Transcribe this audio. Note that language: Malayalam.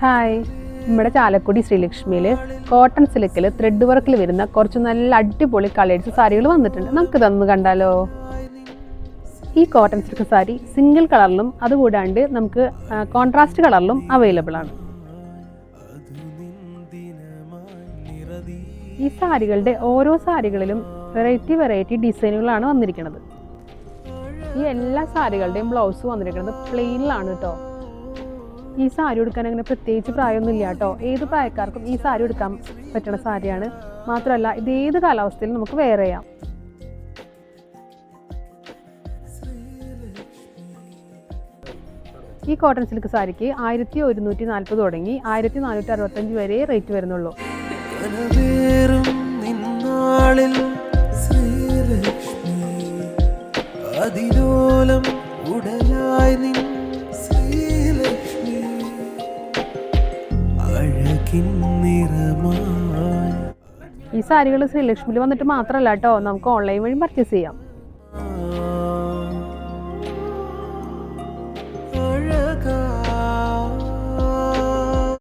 ഹായ്, നമ്മുടെ ചാലക്കുടി ശ്രീലക്ഷ്മിയിൽ കോട്ടൺ സിൽക്കിൽ ത്രെഡ് വർക്കിൽ വരുന്ന കുറച്ച് നല്ല അടിപൊളി കളേഴ്സ് സാരികൾ വന്നിട്ടുണ്ട്. നമുക്ക് ഇതൊന്ന് കണ്ടാലോ? ഈ കോട്ടൺ സിൽക്ക് സാരി സിംഗിൾ കളറിലും അതുകൂടാണ്ട് നമുക്ക് കോൺട്രാസ്റ്റ് കളറിലും അവൈലബിൾ ആണ്. ഈ സാരികളുടെ ഓരോ സാരികളിലും വെറൈറ്റി ഡിസൈനുകളാണ് വന്നിരിക്കുന്നത്. ഈ എല്ലാ സാരികളുടെയും ബ്ലൗസ് വന്നിരിക്കുന്നത് പ്ലെയിനിലാണ് കേട്ടോ. ഈ സാരി ഉടുക്കാൻ അങ്ങനെ പ്രത്യേകിച്ച് പ്രായമൊന്നുമില്ല കേട്ടോ. ഏത് പ്രായക്കാർക്കും ഈ സാരി ഉടുക്കാൻ പറ്റുന്ന സാരിയാണ്. മാത്രമല്ല ഇത് ഏത് കാലാവസ്ഥയിലും നമുക്ക് വെയർ ചെയ്യാം. ഈ കോട്ടൺ സിൽക്ക് സാരിക്ക് 1140 തുടങ്ങി 1465 വരെ റേറ്റ് വരുന്നുള്ളൂ. ഈ സാരികൾ ശ്രീലക്ഷ്മിയിൽ വന്നിട്ട് മാത്രമല്ല കേട്ടോ, നമുക്ക് ഓൺലൈൻ വഴി പർച്ചേസ് ചെയ്യാം.